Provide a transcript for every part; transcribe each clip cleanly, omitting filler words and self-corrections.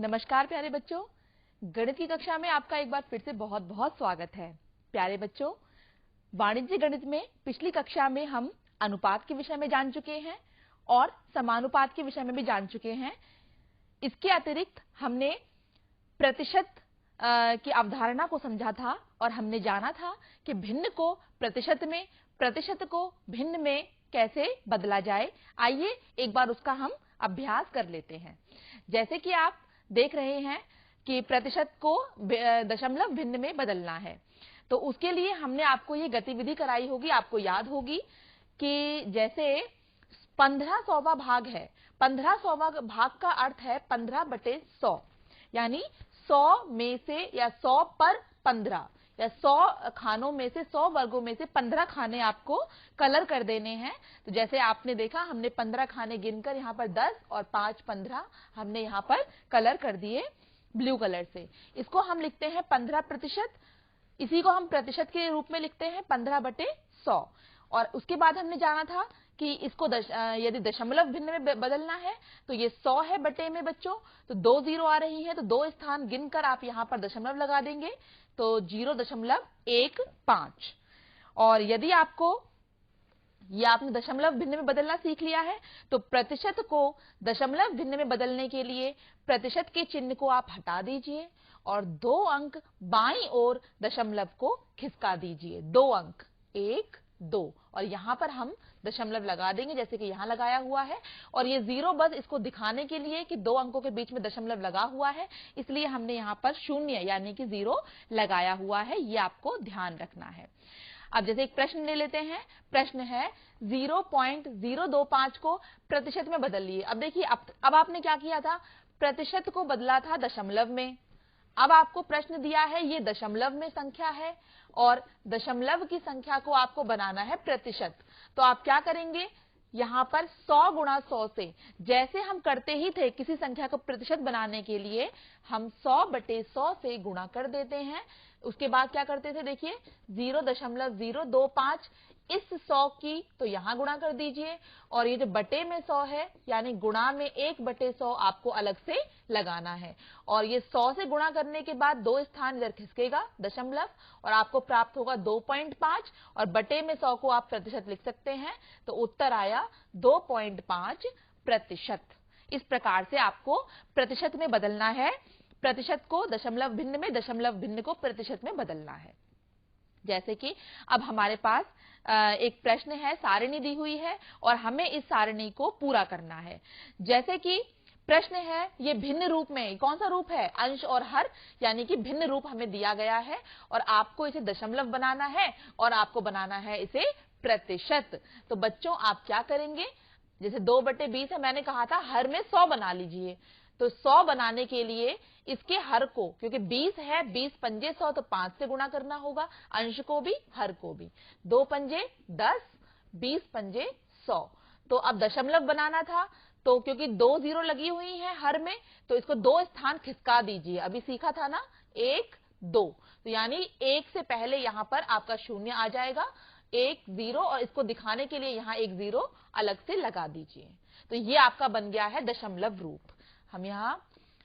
नमस्कार प्यारे बच्चों, गणित की कक्षा में आपका एक बार फिर से बहुत बहुत स्वागत है। प्यारे बच्चों, वाणिज्य गणित में पिछली कक्षा में हम अनुपात के विषय में जान चुके हैं और समानुपात के विषय में भी जान चुके हैं। इसके अतिरिक्त हमने प्रतिशत की अवधारणा को समझा था और हमने जाना था कि भिन्न को प्रतिशत में, प्रतिशत को भिन्न में कैसे बदला जाए। आइए एक बार उसका हम अभ्यास कर लेते हैं। जैसे कि आप देख रहे हैं कि प्रतिशत को दशमलव भिन्न में बदलना है, तो उसके लिए हमने आपको ये गतिविधि कराई होगी। आपको याद होगी कि जैसे 1500वां भाग है, 1500वां भाग का अर्थ है 15/100, यानी 100 में से या 100 पर 15 या 100 खानों में से 100 वर्गों में से 15 खाने आपको कलर कर देने हैं। तो जैसे आपने देखा, हमने 15 खाने गिनकर यहाँ पर 10 और 5 15 हमने यहाँ पर कलर कर दिए ब्लू कलर से। इसको हम लिखते हैं 15%। इसी को हम प्रतिशत के रूप में लिखते हैं 15/100। और उसके बाद हमने जाना था कि इसको यदि दशमलव भिन्न में बदलना है तो ये 100 है बटे में बच्चों, तो 2 जीरो आ रही है, तो 2 स्थान गिनकर आप यहाँ पर दशमलव लगा देंगे, तो 0.15। और यदि आपको ये आपने दशमलव भिन्न में बदलना सीख लिया है, तो प्रतिशत को दशमलव भिन्न में बदलने के लिए प्रतिशत के चिन्ह को आप हटा दीजिए और 2 अंक बाईं ओर दशमलव को खिसका दीजिए। 2 अंक, 1 2, और यहां पर हम दशमलव लगा देंगे जैसे कि यहां लगाया हुआ है। और ये 0 बस इसको दिखाने के लिए कि 2 अंकों के बीच में दशमलव लगा हुआ है, इसलिए हमने यहां पर 0 यानी कि 0 लगाया हुआ है। ये आपको ध्यान रखना है। अब जैसे एक प्रश्न ले लेते हैं। प्रश्न है 0.025 को प्रतिशत में बदल लिए। अब देखिए, अब आपने क्या किया था, प्रतिशत को बदला था दशमलव में। अब आपको प्रश्न दिया है, ये दशमलव में संख्या है और दशमलव की संख्या को आपको बनाना है प्रतिशत। तो आप क्या करेंगे, यहां पर 100 गुणा 100 से, जैसे हम करते ही थे किसी संख्या को प्रतिशत बनाने के लिए, हम 100/100 से गुणा कर देते हैं। उसके बाद क्या करते थे, देखिए 0.025 इस 100 की तो यहां गुणा कर दीजिए, और ये जो बटे में 100 है यानी गुणा में 1/100 आपको अलग से लगाना है। और ये 100 से गुणा करने के बाद 2 स्थान इधर खिसकेगा दशमलव, और आपको प्राप्त होगा 2.5, और बटे में 100 को आप प्रतिशत लिख सकते हैं। तो उत्तर आया 2.5%। इस प्रकार से आपको प्रतिशत में बदलना है। प्रतिशत को दशमलव भिन्न में, दशमलव भिन्न को प्रतिशत में बदलना है। जैसे कि अब हमारे पास एक प्रश्न है, सारणी दी हुई है और हमें इस सारणी को पूरा करना है। जैसे कि प्रश्न है, ये भिन्न रूप में, कौन सा रूप है, अंश और हर, यानी कि भिन्न रूप हमें दिया गया है और आपको इसे दशमलव बनाना है और आपको बनाना है इसे प्रतिशत। तो बच्चों आप क्या करेंगे, जैसे 2/20 है, मैंने कहा था हर में 100 बना लीजिए। तो 100 बनाने के लिए इसके हर को, क्योंकि 20 है, 20 पंजे 100, तो 5 से गुणा करना होगा, अंश को भी हर को भी। 2 पंजे 10, 20 पंजे 100। तो अब दशमलव बनाना था, तो क्योंकि 2 जीरो लगी हुई है हर में, तो इसको 2 स्थान खिसका दीजिए। अभी सीखा था ना, 1 2, तो यानी 1 से पहले यहां पर आपका 0 आ जाएगा, 1 0, और इसको दिखाने के लिए यहां 1 0 अलग से लगा दीजिए। तो ये आपका बन गया है दशमलव रूप। हम यहां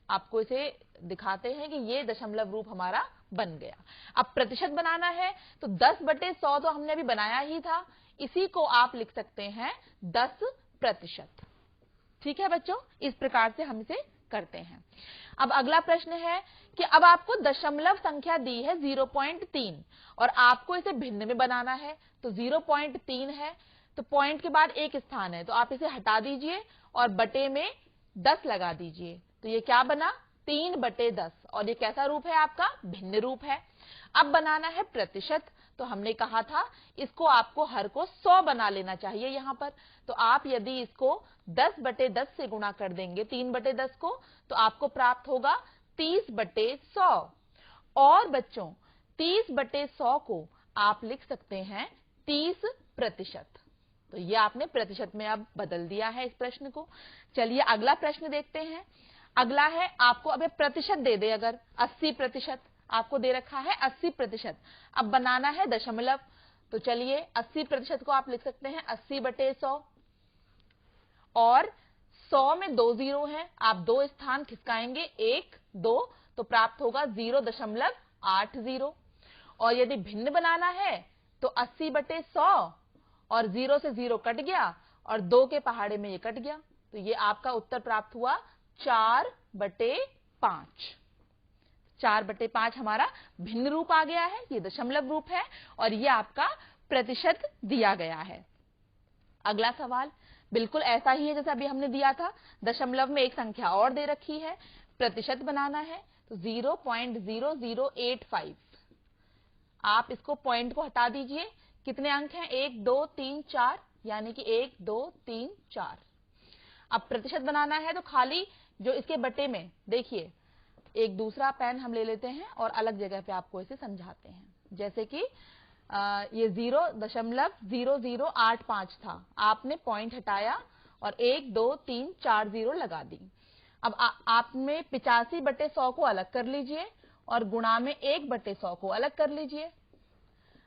आपको इसे दिखाते हैं कि ये दशमलव रूप हमारा बन गया। अब प्रतिशत बनाना है, तो 10/100 तो हमने अभी बनाया ही था, इसी को आप लिख सकते हैं 10%। ठीक है बच्चों, इस प्रकार से हम इसे करते हैं। अब अगला प्रश्न है कि अब आपको दशमलव संख्या दी है 0.3 और आपको इसे भिन्न में बनाना है। तो 0.3 है, तो पॉइंट के बाद एक स्थान है, तो आप इसे हटा दीजिए और बटे में 10 लगा दीजिए। तो ये क्या बना, 3/10, और ये कैसा रूप है आपका, भिन्न रूप है। अब बनाना है प्रतिशत, तो हमने कहा था इसको आपको हर को 100 बना लेना चाहिए यहां पर। तो आप यदि इसको 10/10 से गुणा कर देंगे, 3/10 को, तो आपको प्राप्त होगा 30/100। और बच्चों 30/100 को आप लिख सकते हैं 30%। तो ये आपने प्रतिशत में अब बदल दिया है इस प्रश्न को। चलिए अगला प्रश्न देखते हैं। अगला है, आपको अब प्रतिशत दे दे, अगर 80% आपको दे रखा है, 80%, अब बनाना है दशमलव। तो चलिए 80% को आप लिख सकते हैं 80/100, और 100 में 2 जीरो हैं, आप 2 स्थान खिसकाएंगे 1 2 तो प्राप्त होगा 0.80। और यदि भिन्न बनाना है तो 80/100 और 0 से 0 कट गया और 2 के पहाड़े में ये कट गया, तो ये आपका उत्तर प्राप्त हुआ 4/5। 4/5 हमारा भिन्न रूप आ गया है, ये दशमलव रूप है और ये आपका प्रतिशत दिया गया है। अगला सवाल बिल्कुल ऐसा ही है जैसा अभी हमने दिया था, दशमलव में एक संख्या और दे रखी है, प्रतिशत बनाना है तो 0.0085। आप इसको पॉइंट को हटा दीजिए, कितने अंक हैं 1 2 3 4, यानी कि 1 2 3 4। अब प्रतिशत बनाना है तो खाली जो इसके बटे में देखिए, एक दूसरा पेन हम ले लेते हैं और अलग जगह पे आपको इसे समझाते हैं। जैसे कि ये 0.0085 था, आपने पॉइंट हटाया और 1 2 3 4 0 लगा दी। अब आपने 85/100 को अलग कर लीजिए और गुणा में 1/100 को अलग कर लीजिए।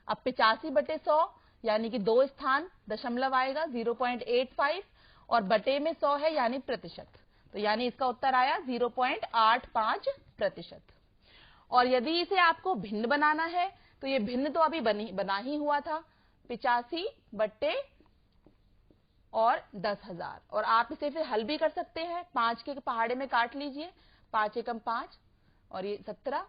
अब 85/100 यानी कि 2 स्थान दशमलव आएगा 0.85 और बटे में 100 है यानी प्रतिशत, तो यानी इसका उत्तर आया 0.85%। और यदि इसे आपको भिन्न बनाना है तो ये भिन्न तो अभी बना ही हुआ था 85/10,000, और आप इसे फिर हल भी कर सकते हैं, 5 के पहाड़े में काट लीजिए, 5 एकम 5 और ये 17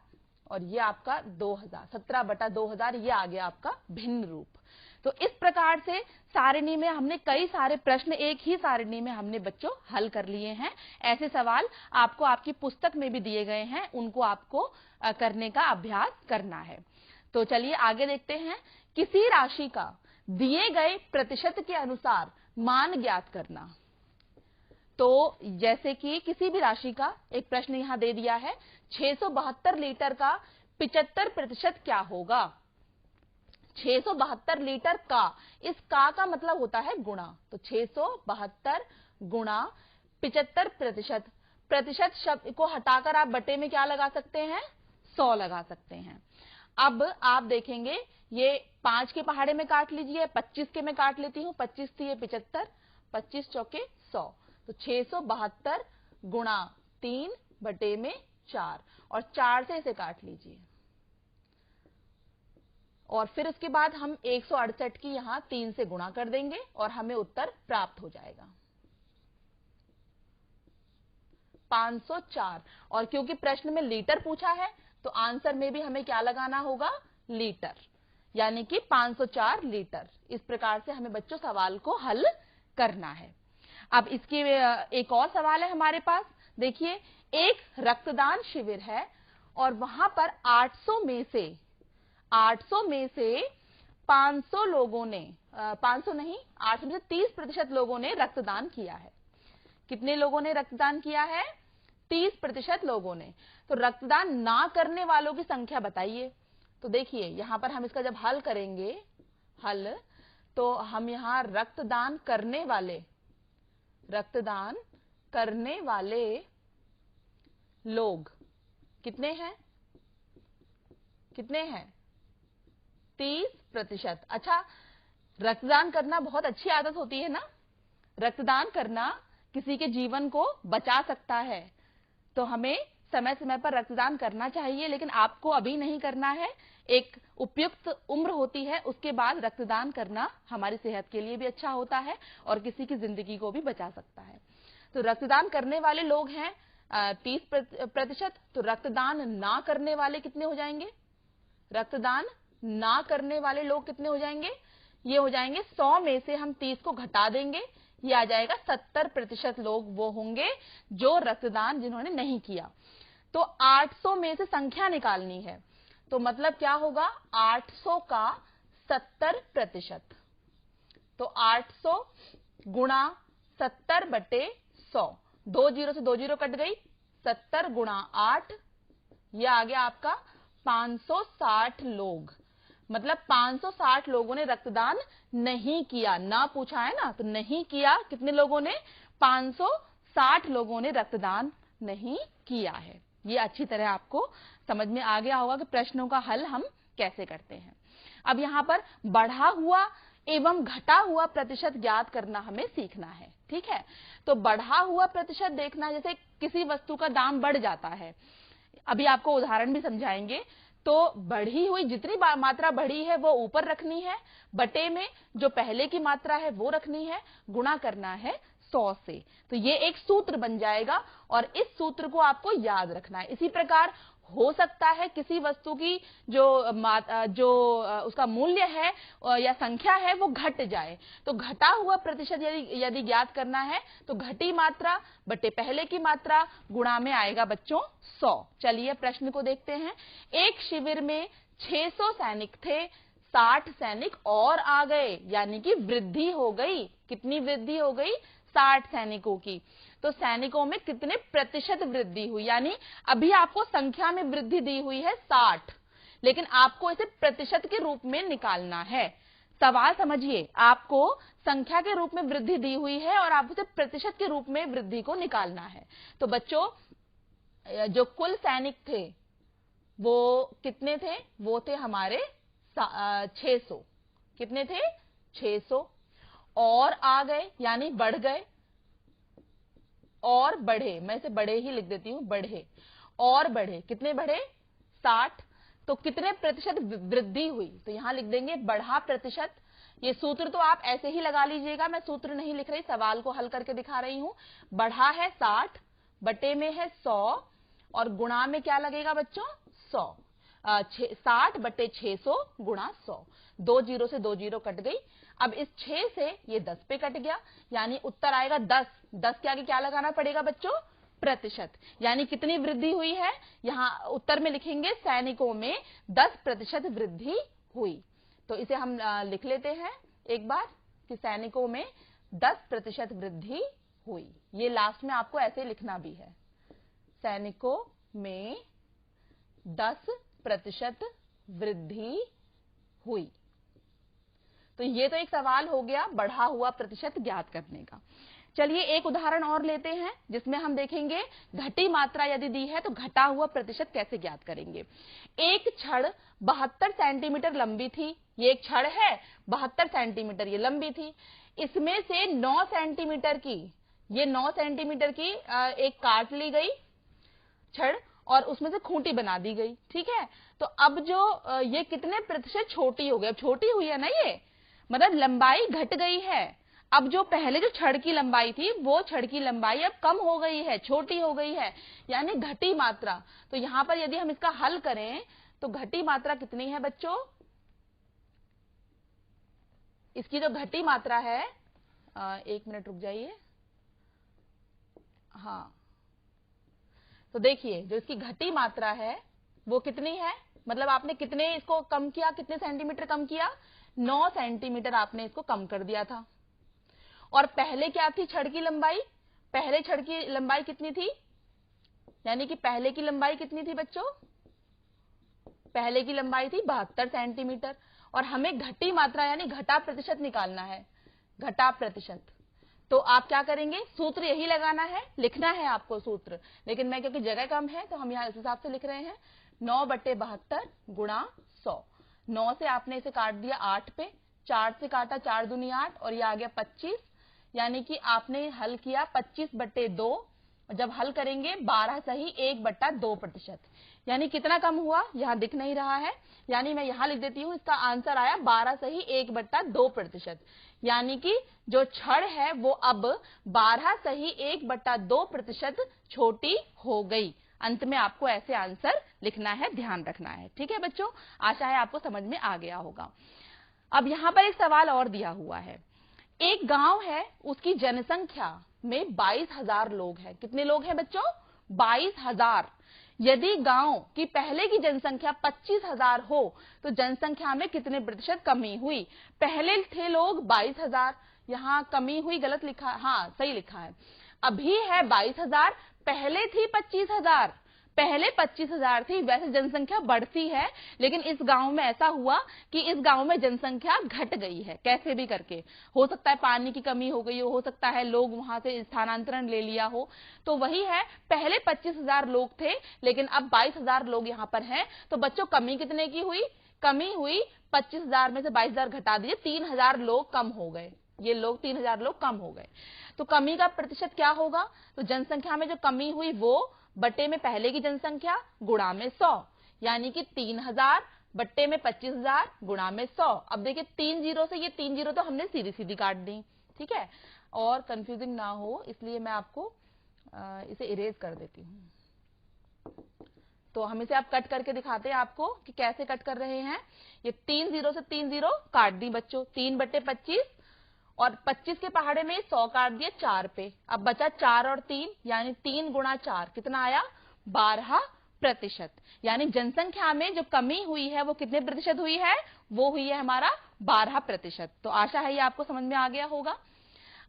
और ये आपका 2000, 17/2000 ये आ गया आपका भिन्न रूप। तो इस प्रकार से सारिणी में हमने कई सारे प्रश्न एक ही सारिणी में हमने बच्चों हल कर लिए हैं। ऐसे सवाल आपको आपकी पुस्तक में भी दिए गए हैं, उनको आपको करने का अभ्यास करना है। तो चलिए आगे देखते हैं, किसी राशि का दिए गए प्रतिशत के अनुसार मान ज्ञात करना। तो जैसे कि किसी भी राशि का एक प्रश्न यहां दे दिया है, 672 लीटर का 75% क्या होगा। 672 लीटर का, इस का मतलब होता है गुणा, तो 672 गुणा 75%। प्रतिशत शब्द को हटाकर आप बटे में क्या लगा सकते हैं, 100 लगा सकते हैं। अब आप देखेंगे ये 5 के पहाड़े में काट लीजिए, 25 के में काट लेती हूं, 25 थी ये 75, 25 चौके 100, तो 672 गुणा 3/4 और 4 से इसे काट लीजिए और फिर उसके बाद हम 168 की यहां 3 से गुणा कर देंगे और हमें उत्तर प्राप्त हो जाएगा 504। और क्योंकि प्रश्न में लीटर पूछा है तो आंसर में भी हमें क्या लगाना होगा, लीटर, यानी कि 504 लीटर। इस प्रकार से हमें बच्चों सवाल को हल करना है। अब इसके एक और सवाल है हमारे पास, देखिए एक रक्तदान शिविर है और वहां पर 800 में से 500 लोगों ने 500 नहीं 800 में से 30% लोगों ने रक्तदान किया है। कितने लोगों ने रक्तदान किया है, 30% लोगों ने। तो रक्तदान ना करने वालों की संख्या बताइए। तो देखिए यहां पर हम इसका जब हल करेंगे तो हम यहां रक्तदान करने वाले लोग कितने हैं 30%। अच्छा, रक्तदान करना बहुत अच्छी आदत होती है ना, रक्तदान करना किसी के जीवन को बचा सकता है, तो हमें समय समय पर रक्तदान करना चाहिए, लेकिन आपको अभी नहीं करना है। एक उपयुक्त उम्र होती है, उसके बाद रक्तदान करना हमारी सेहत के लिए भी अच्छा होता है और किसी की जिंदगी को भी बचा सकता है। तो रक्तदान करने वाले लोग हैं 30%। तो रक्तदान ना करने वाले कितने हो जाएंगे, रक्तदान ना करने वाले लोग कितने हो जाएंगे, ये हो जाएंगे 100 में से हम 30 को घटा देंगे, ये आ जाएगा 70% लोग वो होंगे जो रक्तदान जिन्होंने नहीं किया। तो 800 में से संख्या निकालनी है, तो मतलब क्या होगा 800 का 70%। तो 800 गुणा 70/100, 2 जीरो से 2 जीरो कट गई, 70 गुणा 8, यह आ गया आपका 560 लोग। मतलब 560 लोगों ने रक्तदान नहीं किया, ना पूछा है ना, तो नहीं किया कितने लोगों ने, 560 लोगों ने रक्तदान नहीं किया है। ये अच्छी तरह आपको समझ में आ गया होगा कि प्रश्नों का हल हम कैसे करते हैं। अब यहां पर बढ़ा हुआ एवं घटा हुआ प्रतिशत ज्ञात करना हमें सीखना है। ठीक है। तो बढ़ा हुआ प्रतिशत देखना, जैसे किसी वस्तु का दाम बढ़ जाता है, अभी आपको उदाहरण भी समझाएंगे, तो बढ़ी हुई जितनी मात्रा बढ़ी है वो ऊपर रखनी है, बटे में जो पहले की मात्रा है वो रखनी है, गुणा करना है 100 से। तो ये एक सूत्र बन जाएगा और इस सूत्र को आपको याद रखना है। इसी प्रकार हो सकता है किसी वस्तु की जो उसका मूल्य है या संख्या है वो घट जाए, तो घटा हुआ प्रतिशत यदि ज्ञात करना है तो घटी मात्रा बटे पहले की मात्रा गुणा में आएगा बच्चों 100। चलिए प्रश्न को देखते हैं। एक शिविर में 600 सैनिक थे, 60 सैनिक और आ गए, यानी कि वृद्धि हो गई। कितनी वृद्धि हो गई? 60 सैनिकों की। तो सैनिकों में कितने प्रतिशत वृद्धि हुई? यानी अभी आपको संख्या में वृद्धि दी हुई है 60, लेकिन आपको इसे प्रतिशत के रूप में निकालना है। सवाल समझिए, आपको संख्या के रूप में वृद्धि दी हुई है और आप उसे प्रतिशत के रूप में वृद्धि को निकालना है। तो बच्चों, जो कुल सैनिक थे वो कितने थे? वो थे हमारे 600। कितने थे? 600। और आ गए यानी बढ़ गए, और बढ़े, मैं इसे बढ़े ही लिख देती हूं, बढ़े और बढ़े। कितने बढ़े? 60। तो कितने प्रतिशत वृद्धि हुई? तो यहां लिख देंगे बढ़ा प्रतिशत। ये सूत्र तो आप ऐसे ही लगा लीजिएगा, मैं सूत्र नहीं लिख रही, सवाल को हल करके दिखा रही हूं। बढ़ा है 60, बटे में है 100 और गुणा में क्या लगेगा बच्चों? 100। 60 बटे 600 गुणा 100। 2 जीरो से 2 जीरो कट गई। अब इस 6 से ये 10 पे कट गया, यानी उत्तर आएगा 10। 10 के आगे क्या लगाना पड़ेगा बच्चों? प्रतिशत। यानी कितनी वृद्धि हुई है? यहां उत्तर में लिखेंगे सैनिकों में 10% वृद्धि हुई। तो इसे हम लिख लेते हैं एक बार कि सैनिकों में 10% वृद्धि हुई। ये लास्ट में आपको ऐसे लिखना भी है, सैनिकों में 10% वृद्धि हुई। तो ये तो एक सवाल हो गया बढ़ा हुआ प्रतिशत ज्ञात करने का। चलिए एक उदाहरण और लेते हैं जिसमें हम देखेंगे घटी मात्रा यदि दी है तो घटा हुआ प्रतिशत कैसे ज्ञात करेंगे। एक छड़ 72 सेंटीमीटर लंबी थी। ये एक छड़ है, 72 सेंटीमीटर ये लंबी थी। इसमें से 9 सेंटीमीटर की, ये 9 सेंटीमीटर की एक काट ली गई छड़ और उसमें से खूंटी बना दी गई। ठीक है, तो अब जो ये कितने प्रतिशत छोटी हो गई? अब छोटी हुई है ना, ये मतलब लंबाई घट गई है। अब जो पहले जो छड़ की लंबाई थी वो छड़ की लंबाई अब कम हो गई है, छोटी हो गई है, यानी घटी मात्रा। तो यहां पर यदि हम इसका हल करें तो घटी मात्रा कितनी है बच्चों? इसकी जो घटी मात्रा है, एक मिनट रुक जाइए। हाँ, तो देखिए जो इसकी घटी मात्रा है वो कितनी है? मतलब आपने कितने इसको कम किया, कितने सेंटीमीटर कम किया? 9 सेंटीमीटर आपने इसको कम कर दिया था। और पहले क्या थी छड़ की लंबाई? पहले छड़ की लंबाई कितनी थी? यानी कि पहले की लंबाई कितनी थी बच्चों? पहले की लंबाई थी 72 सेंटीमीटर। और हमें घटी मात्रा यानी घटा प्रतिशत निकालना है, घटा प्रतिशत। तो आप क्या करेंगे? सूत्र यही लगाना है, लिखना है आपको सूत्र, लेकिन मैं क्योंकि जगह कम है तो हम यहां इस हिसाब से लिख रहे हैं 9 बटे 72 गुणा 100। 9 से आपने इसे काट दिया 8 पे, 4 से काटा 4 दूनी 8 और ये आ गया 25, यानी कि आपने हल किया 25 बटे 2। जब हल करेंगे 12 सही 1/2%। यानी कितना कम हुआ यहां दिख नहीं रहा है, यानी मैं यहां लिख देती हूं, इसका आंसर आया 12 सही 1/2%। यानी कि जो छड़ है वो अब 12 सही 1/2% छोटी हो गई। अंत में आपको ऐसे आंसर लिखना है, ध्यान रखना है। ठीक है बच्चों, आशा है आपको समझ में आ गया होगा। अब यहां पर एक सवाल और दिया हुआ है। एक गांव है, उसकी जनसंख्या में 22,000 लोग हैं। कितने लोग हैं बच्चों? 22,000। यदि गांव की पहले की जनसंख्या 25,000 हो तो जनसंख्या में कितने प्रतिशत कमी हुई? पहले थे लोग 22,000, यहां कमी हुई, गलत लिखा, हाँ सही लिखा है। अभी है 22,000, पहले थी 25,000। पहले 25,000 थी। वैसे जनसंख्या बढ़ती है, लेकिन इस गांव में ऐसा हुआ कि इस गांव में जनसंख्या घट गई है, कैसे भी करके। हो सकता है पानी की कमी हो गई हो सकता है लोग वहां से स्थानांतरण ले लिया हो। तो वही है, पहले 25,000 लोग थे लेकिन अब 22,000 लोग यहाँ पर हैं। तो बच्चों कमी कितने की हुई? कमी हुई 25,000 में से 22,000 घटा दिए, 3,000 लोग कम हो गए। ये लोग 3000 लोग कम हो गए। तो कमी का प्रतिशत क्या होगा? तो जनसंख्या में जो कमी हुई वो बटे में पहले की जनसंख्या गुणा में 100, यानी कि 3000 बट्टे में 25000 गुणा में 100। अब देखिए 3 जीरो से ये 3 जीरो तो हमने सीधी सीधी काट दी, ठीक है, और कंफ्यूजिंग ना हो इसलिए मैं आपको इसे इरेज कर देती हूं। तो हम इसे अब कट करके दिखाते हैं आपको कि कैसे कट कर रहे हैं। ये 3 जीरो से 3 जीरो काट दी बच्चों, 3 बट्टे 25 और 25 के पहाड़े में 100 काट दिए 4 पे। अब बचा 4 और 3 यानी 3 गुणा 4 कितना आया? 12%। यानी जनसंख्या में जो कमी हुई है वो कितने प्रतिशत हुई है? वो हुई है हमारा 12%। तो आशा है ये आपको समझ में आ गया होगा।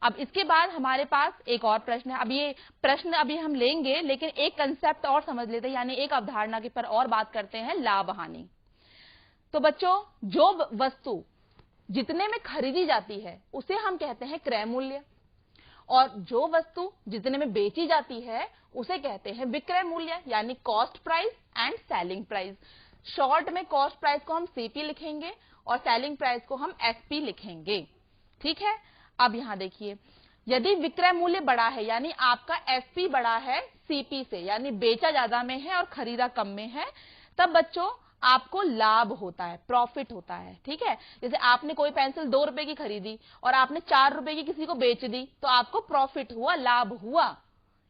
अब इसके बाद हमारे पास एक और प्रश्न है। अब ये प्रश्न अभी हम लेंगे, लेकिन एक कंसेप्ट और समझ लेते हैं, यानी एक अवधारणा के पर और बात करते हैं, लाभ हानि। तो बच्चों जो वस्तु जितने में खरीदी जाती है उसे हम कहते हैं क्रय मूल्य, और जो वस्तु जितने में बेची जाती है उसे कहते हैं विक्रय मूल्य, यानी cost price and selling price. Short में कॉस्ट प्राइस को हम सीपी लिखेंगे और सेलिंग प्राइस को हम एसपी लिखेंगे, ठीक है। अब यहां देखिए, यदि विक्रय मूल्य बड़ा है यानी आपका एसपी बड़ा है सीपी से, यानी बेचा ज्यादा में है और खरीदा कम में है, तब बच्चों आपको लाभ होता है, प्रॉफिट होता है, ठीक है। जैसे आपने कोई पेंसिल 2 रुपए की खरीदी और आपने 4 रुपए की किसी को बेच दी, तो आपको प्रॉफिट हुआ, लाभ हुआ,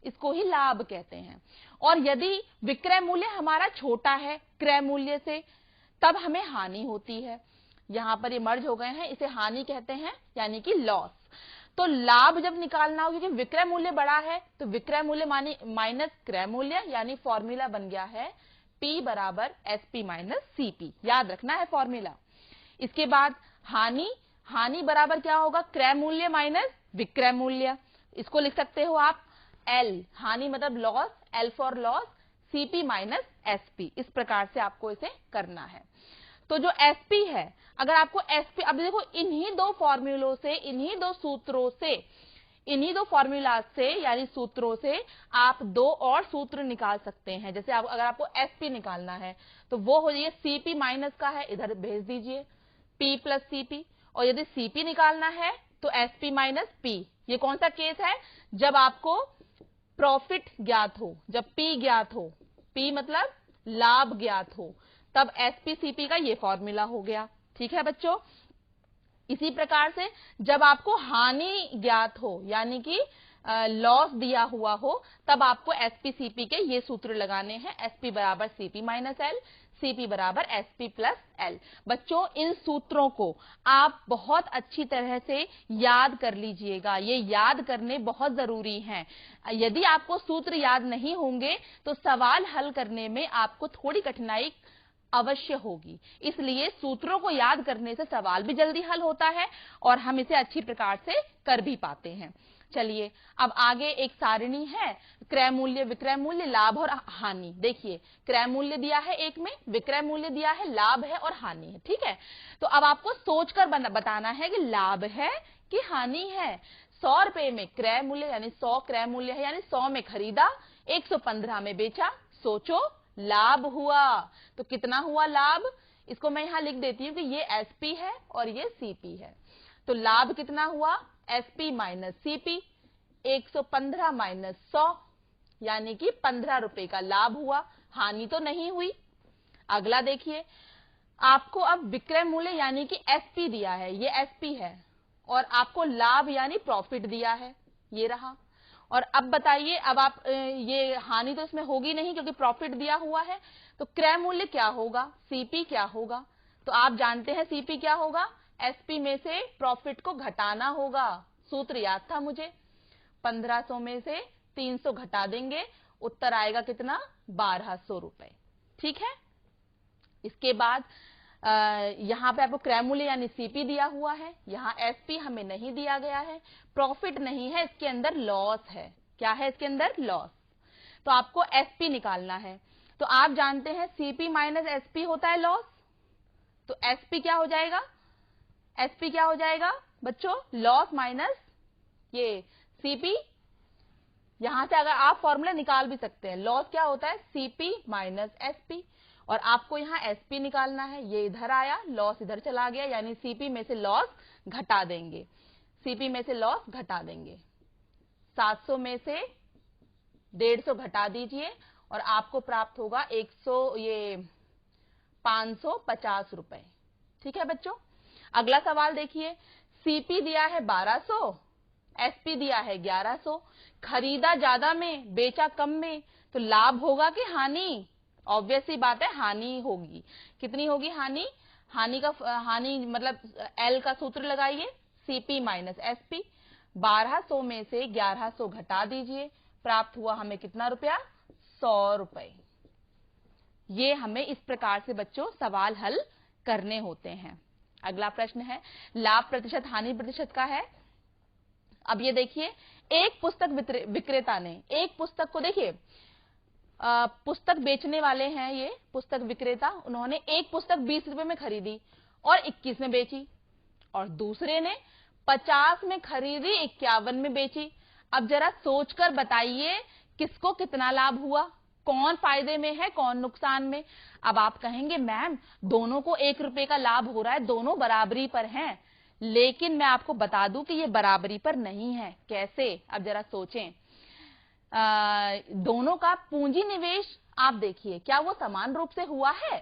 इसको ही लाभ कहते हैं। और यदि विक्रय मूल्य हमारा छोटा है क्रय मूल्य से, तब हमें हानि होती है। यहां पर ये मर्ज हो गए हैं, इसे हानि कहते हैं, यानी कि लॉस। तो लाभ जब निकालना हो, क्योंकि विक्रय मूल्य बड़ा है, तो विक्रय मूल्य माइनस क्रय मूल्य, यानी फॉर्मूला बन गया है P बराबर SP माइनस CP। याद रखना है फॉर्मूला। इसके बाद हानि, हानि बराबर क्या होगा? क्रय मूल्य माइनस विक्रय मूल्य। इसको लिख सकते हो आप L, हानि मतलब loss, L for loss, CP minus SP। इस प्रकार से आपको इसे करना है। तो जो SP है, अगर आपको SP, अब देखो इन्हीं दो फॉर्मूलों से, इन्हीं दो सूत्रों से, इन्हीं दो फॉर्मूला से यानी सूत्रों से आप दो और सूत्र निकाल सकते हैं। जैसे अगर आपको एसपी निकालना है तो वो हो जाइए सीपी माइनस का है, इधर भेज दीजिए पी प्लस सीपी। और यदि सीपी निकालना है तो एसपी माइनस पी। ये कौन सा केस है? जब आपको प्रॉफिट ज्ञात हो, जब पी ज्ञात हो, पी मतलब लाभ ज्ञात हो, तब एसपी सीपी का ये फॉर्मूला हो गया, ठीक है बच्चों। इसी प्रकार से जब आपको हानि ज्ञात हो, यानी कि लॉस दिया हुआ हो, तब आपको एसपी सीपी के ये सूत्र लगाने हैं, एसपी बराबर सीपी माइनस एल, सीपी बराबर एसपी प्लस एल। बच्चों इन सूत्रों को आप बहुत अच्छी तरह से याद कर लीजिएगा, ये याद करने बहुत जरूरी हैं। यदि आपको सूत्र याद नहीं होंगे तो सवाल हल करने में आपको थोड़ी कठिनाई अवश्य होगी। इसलिए सूत्रों को याद करने से सवाल भी जल्दी हल होता है और हम इसे अच्छी प्रकार से कर भी पाते हैं। चलिए अब आगे एक सारणी है, क्रय मूल्य, विक्रय मूल्य, लाभ और हानि। देखिए क्रय मूल्य दिया है एक में, विक्रय मूल्य दिया है, लाभ है और हानि है, ठीक है। तो अब आपको सोचकर बताना है कि लाभ है कि हानि है। 100 रुपए में क्रय मूल्य यानी 100 क्रय मूल्य है, यानी 100 में खरीदा, 115 में बेचा, सोचो लाभ हुआ। तो कितना हुआ लाभ? इसको मैं यहां लिख देती हूं कि ये एसपी है और ये सीपी है। तो लाभ कितना हुआ? एसपी माइनस सीपी, 115 माइनस 100, यानी कि 15 रुपए का लाभ हुआ, हानि तो नहीं हुई। अगला देखिए, आपको अब विक्रय मूल्य यानी कि एसपी दिया है, ये एसपी है, और आपको लाभ यानी प्रॉफिट दिया है, ये रहा। और अब बताइए, अब आप ये हानि तो इसमें होगी नहीं क्योंकि प्रॉफिट दिया हुआ है, तो क्रय मूल्य क्या होगा? सीपी क्या होगा? तो आप जानते हैं सीपी क्या होगा? एसपी में से प्रॉफिट को घटाना होगा। सूत्र याद था मुझे, 1500 में से 300 घटा देंगे, उत्तर आएगा कितना? 1200 रुपए, ठीक है। इसके बाद यहां पे आपको क्रय मूल्य यानी सीपी दिया हुआ है, यहां एसपी हमें नहीं दिया गया है, प्रॉफिट नहीं है, इसके अंदर लॉस है। क्या है इसके अंदर? लॉस। तो आपको एसपी निकालना है। तो आप जानते हैं सीपी माइनस एसपी होता है लॉस। तो एसपी क्या हो जाएगा? एसपी क्या हो जाएगा बच्चों? लॉस माइनस ये सीपी। यहां से अगर आप फॉर्मूला निकाल भी सकते हैं, लॉस क्या होता है? CP minus SP. और आपको यहां एसपी निकालना है, ये इधर आया, लॉस इधर चला गया, यानी सीपी में से लॉस घटा देंगे। सीपी में से लॉस घटा देंगे। 700 में से 150 घटा दीजिए और आपको प्राप्त होगा 550 रुपए। ठीक है बच्चों, अगला सवाल देखिए। सीपी दिया है 1200, एसपी दिया है 1100। खरीदा ज्यादा में, बेचा कम में, तो लाभ होगा कि हानि? ऑब्वियस सी बात है, हानि होगी। कितनी होगी हानि? हानि मतलब एल का सूत्र लगाइए, सीपी माइनस एसपी। 1200 में से 1100 घटा दीजिए, प्राप्त हुआ हमें कितना रुपया? 100 रुपए। ये हमें इस प्रकार से बच्चों सवाल हल करने होते हैं। अगला प्रश्न है, लाभ प्रतिशत हानि प्रतिशत का है। अब ये देखिए, एक पुस्तक विक्रेता ने एक पुस्तक को, देखिए पुस्तक बेचने वाले हैं ये पुस्तक विक्रेता, उन्होंने एक पुस्तक 20 रुपए में खरीदी और 21 में बेची, और दूसरे ने 50 में खरीदी 51 में बेची। अब जरा सोचकर बताइए किसको कितना लाभ हुआ, कौन फायदे में है कौन नुकसान में। अब आप कहेंगे मैम दोनों को 1 रुपए का लाभ हो रहा है, दोनों बराबरी पर हैं, लेकिन मैं आपको बता दूं कि ये बराबरी पर नहीं है। कैसे? अब जरा सोचें। दोनों का पूंजी निवेश आप देखिए, क्या वो समान रूप से हुआ है?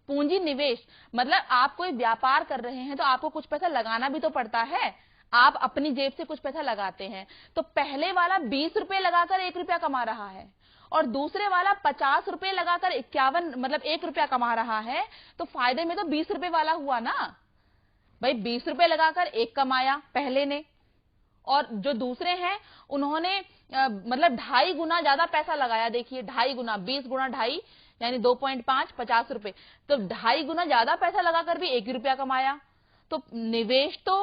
पूंजी निवेश मतलब आप कोई व्यापार कर रहे हैं तो आपको कुछ पैसा लगाना भी तो पड़ता है, आप अपनी जेब से कुछ पैसा लगाते हैं। तो पहले वाला 20 रुपए लगाकर 1 रुपया कमा रहा है और दूसरे वाला 50 रुपए लगाकर 51 मतलब 1 रुपया कमा रहा है, तो फायदे में तो 20 रुपए वाला हुआ ना भाई। 20 रुपए लगाकर 1 कमाया पहले ने, और जो दूसरे हैं उन्होंने मतलब 2.5 गुना ज्यादा पैसा लगाया। देखिए 2.5 गुना, 20 गुना 2.5 यानी 2.5, 50 रुपए, तो 2.5 गुना ज्यादा पैसा लगाकर भी 1 रुपया कमाया। तो निवेश तो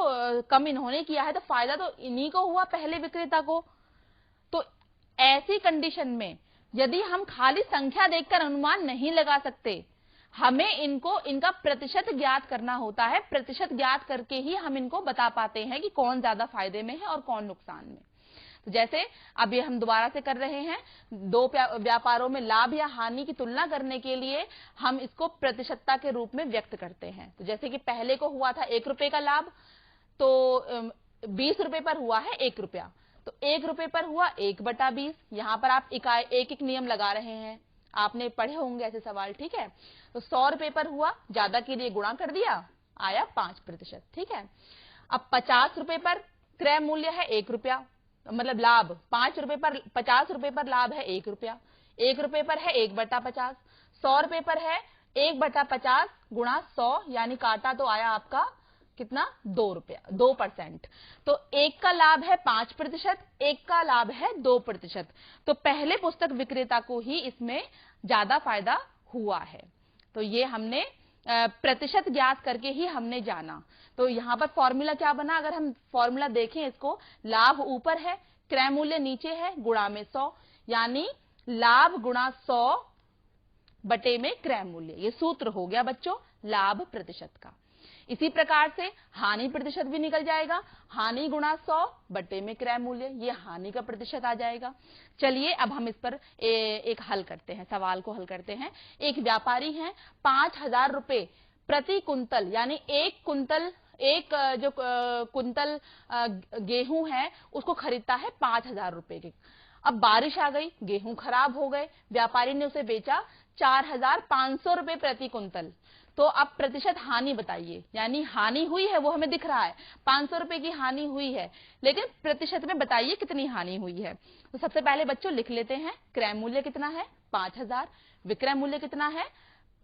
कम इन्होंने किया है, तो फायदा तो इन्हीं को हुआ, पहले विक्रेता को। तो ऐसी कंडीशन में यदि हम खाली संख्या देखकर अनुमान नहीं लगा सकते, हमें इनका प्रतिशत ज्ञात करना होता है। प्रतिशत ज्ञात करके ही हम इनको बता पाते हैं कि कौन ज्यादा फायदे में है और कौन नुकसान में। तो जैसे अब ये हम दोबारा से कर रहे हैं, दो व्यापारों में लाभ या हानि की तुलना करने के लिए हम इसको प्रतिशतता के रूप में व्यक्त करते हैं। तो जैसे कि पहले को हुआ था 1 रुपए का लाभ, तो 20 रुपए पर हुआ है 1 रुपया, तो 1 रुपए पर हुआ 1/20। यहां पर आप एक एक नियम लगा रहे हैं, आपने पढ़े होंगे ऐसे सवाल, ठीक है। तो 100 रुपए पर हुआ, ज्यादा के लिए गुणा कर दिया, आया 5%, ठीक है। अब 50 रुपए पर क्रय मूल्य है 1 रुपया, मतलब लाभ 5 रुपए पर, 50 रुपए पर लाभ है 1 रुपया, 1 रुपए पर है 1/50, 100 रुपए पर है 1/50 गुणा 100, यानी काटा तो आया आपका कितना? 2 रुपया, 2%। तो एक का लाभ है 5%, एक का लाभ है 2%। तो पहले पुस्तक विक्रेता को ही इसमें ज्यादा फायदा हुआ है। तो ये हमने प्रतिशत ज्ञात करके ही हमने जाना। तो यहां पर फॉर्मूला क्या बना? अगर हम फॉर्मूला देखें इसको, लाभ ऊपर है, क्रय मूल्य नीचे है, गुणा में 100, यानी लाभ गुणा 100 बटे में क्रय मूल्य। ये सूत्र हो गया बच्चों लाभ प्रतिशत का। इसी प्रकार से हानि प्रतिशत भी निकल जाएगा, हानि गुणा 100 बटे में क्रय मूल्य, ये हानि का प्रतिशत आ जाएगा। चलिए अब हम इस पर एक हल करते हैं, सवाल को हल करते हैं। एक व्यापारी हैं, 5000 रुपए प्रति कुंतल, यानी एक कुंतल गेहूं है उसको खरीदता है 5000 रुपए के। अब बारिश आ गई, गेहूं खराब हो गए, व्यापारी ने उसे बेचा 4500 रुपए प्रति कुंतल। तो अब प्रतिशत हानि बताइए, यानी हानि हुई है वो हमें दिख रहा है, 500 रुपए की हानि हुई है, लेकिन प्रतिशत में बताइए कितनी हानि हुई है। तो सबसे पहले बच्चों लिख लेते हैं, क्रय मूल्य कितना है? 5000, विक्रय मूल्य कितना है?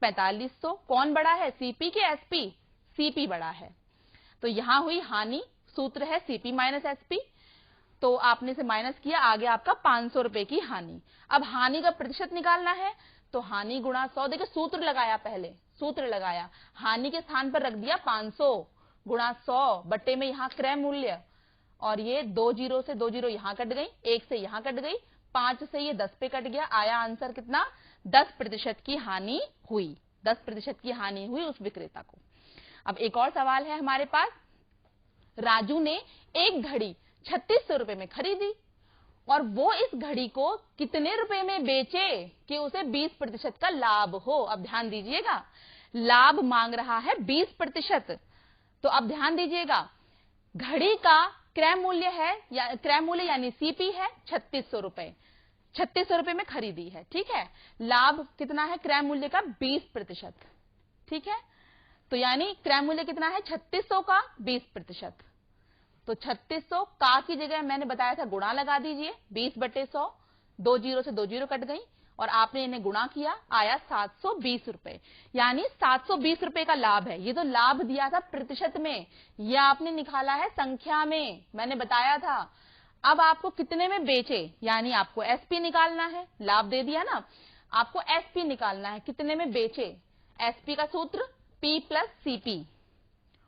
4500। कौन बड़ा है, सीपी के एसपी? सीपी बड़ा है। तो यहां हुई हानि, सूत्र है सीपी माइनस एसपी, तो आपने इसे माइनस किया, आगे आपका 500 रुपए की हानि। अब हानि का प्रतिशत निकालना है, तो हानि गुणा 100, देखिए सूत्र लगाया, पहले सूत्र लगाया, हानि के स्थान पर रख दिया 500 गुणा 100 बट्टे में यहाँ क्रय मूल्य, और ये 2 जीरो से 2 जीरो यहां कट गई, 1 से यहां कट गई, 5 से ये 10 पे कट गया, आया आंसर कितना? 10% की हानि हुई, 10% की हानि हुई उस विक्रेता को। अब एक और सवाल है हमारे पास, राजू ने एक घड़ी 3600 रुपए में खरीदी और वो इस घड़ी को कितने रुपए में बेचे कि उसे 20% का लाभ हो। अब ध्यान दीजिएगा, लाभ मांग रहा है 20%। तो अब ध्यान दीजिएगा, घड़ी का क्रय मूल्य है या क्रय मूल्य यानी सीपी है 3600 रुपए, 3600 रुपए में खरीदी है, ठीक है। लाभ कितना है क्रय मूल्य का 20%, ठीक है। तो यानी क्रय मूल्य कितना है 3600 का 20%। तो 3600 का की जगह मैंने बताया था गुणा लगा दीजिए, 20/100, 2 जीरो से 2 जीरो कट गई और आपने इन्हें गुणा किया, आया 720 रुपए, यानी 720 रुपए का लाभ है। ये तो लाभ दिया था प्रतिशत में, यह आपने निकाला है संख्या में, मैंने बताया था। अब आपको कितने में बेचे, यानी आपको एसपी निकालना है, लाभ दे दिया ना, आपको एसपी निकालना है, कितने में बेचे। एसपी का सूत्र पी प्लस सीपी,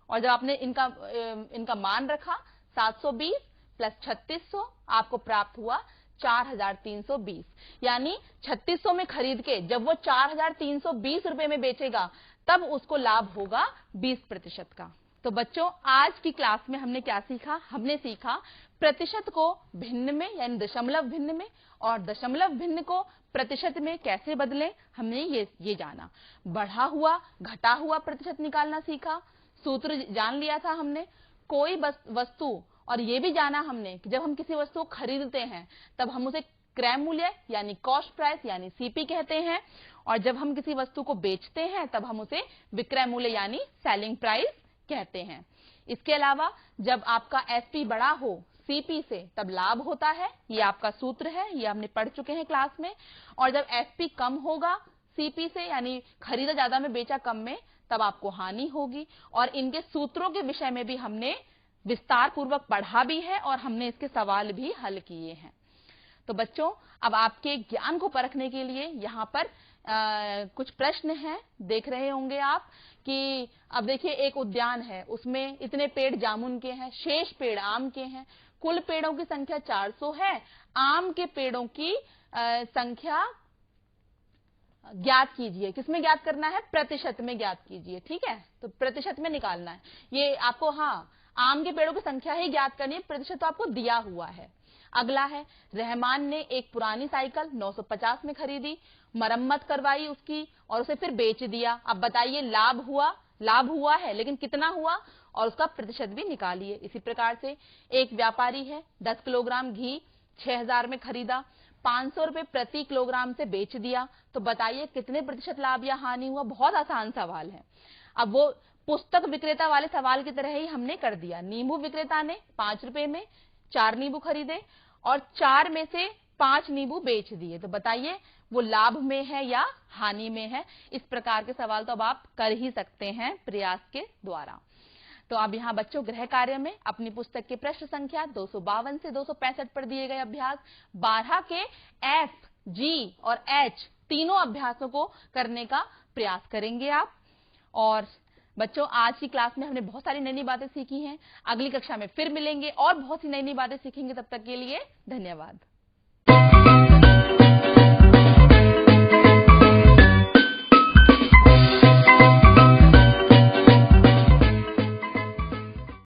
और जब आपने इनका मान रखा 720 प्लस 3600, आपको प्राप्त हुआ 4320, यानी 3600 में खरीद के जब वो 4320 रुपए में बेचेगा तब उसको लाभ होगा 20% का। तो बच्चों आज की क्लास में हमने क्या सीखा, हमने सीखा प्रतिशत को भिन्न में यानी दशमलव भिन्न में और दशमलव भिन्न को प्रतिशत में कैसे बदलें, हमने ये जाना। बढ़ा हुआ घटा हुआ प्रतिशत निकालना सीखा, सूत्र जान लिया था हमने। कोई वस्तु, और ये भी जाना हमने कि जब हम किसी वस्तु को खरीदते हैं तब हम उसे क्रय मूल्य यानी कॉस्ट प्राइस यानी सीपी कहते हैं, और जब हम किसी वस्तु को बेचते हैं तब हम उसे विक्रय मूल्य यानी सेलिंग प्राइस कहते हैं। इसके अलावा जब आपका एसपी बड़ा हो सीपी से तब लाभ होता है, ये आपका सूत्र है, ये हमने पढ़ चुके हैं क्लास में। और जब एसपी कम होगा सीपी से यानी खरीदा ज्यादा में बेचा कम में, तब आपको हानि होगी। और इनके सूत्रों के विषय में भी हमने विस्तार पूर्वक पढ़ा भी है और हमने इसके सवाल भी हल किए हैं। तो बच्चों अब आपके ज्ञान को परखने के लिए यहाँ पर कुछ प्रश्न हैं, देख रहे होंगे आप कि अब देखिए एक उद्यान है, उसमें इतने पेड़ जामुन के हैं, शेष पेड़ आम के हैं, कुल पेड़ों की संख्या 400 है, आम के पेड़ों की संख्या ज्ञात कीजिए। किसमें ज्ञात करना है, प्रतिशत में ज्ञात कीजिए, ठीक है। तो प्रतिशत में निकालना है ये आपको, हाँ आम के पेड़ों की संख्या ही ज्ञात करनी है, प्रतिशत तो आपको दिया हुआ है। अगला है, रहमान ने एक पुरानी साइकिल 950 में खरीदी, मरम्मत करवाई उसकी और उसे फिर बेच दिया। अब बताइए लाभ हुआ, लाभ हुआ है लेकिन कितना हुआ, और उसका प्रतिशत भी निकालिए। इसी प्रकार से एक व्यापारी है, 10 किलोग्राम घी 6000 में खरीदा, 500 रुपए प्रति किलोग्राम से बेच दिया, तो बताइए कितने प्रतिशत लाभ या हानि हुआ। बहुत आसान सवाल है। अब वो पुस्तक विक्रेता वाले सवाल की तरह ही हमने कर दिया। नींबू विक्रेता ने 5 रुपए में 4 नींबू खरीदे और 4 में से 5 नींबू बेच दिए, तो बताइए वो लाभ में है या हानि में है। इस प्रकार के सवाल तो अब आप कर ही सकते हैं प्रयास के द्वारा। तो अब यहाँ बच्चों गृह कार्य में अपनी पुस्तक के प्रश्न संख्या 252 से 265 पर दिए गए अभ्यास 12 के एफ, जी और एच तीनों अभ्यासों को करने का प्रयास करेंगे आप। और बच्चों आज की क्लास में हमने बहुत सारी नई नई बातें सीखी हैं। अगली कक्षा में फिर मिलेंगे और बहुत सी नई नई बातें सीखेंगे। तब तक के लिए धन्यवाद।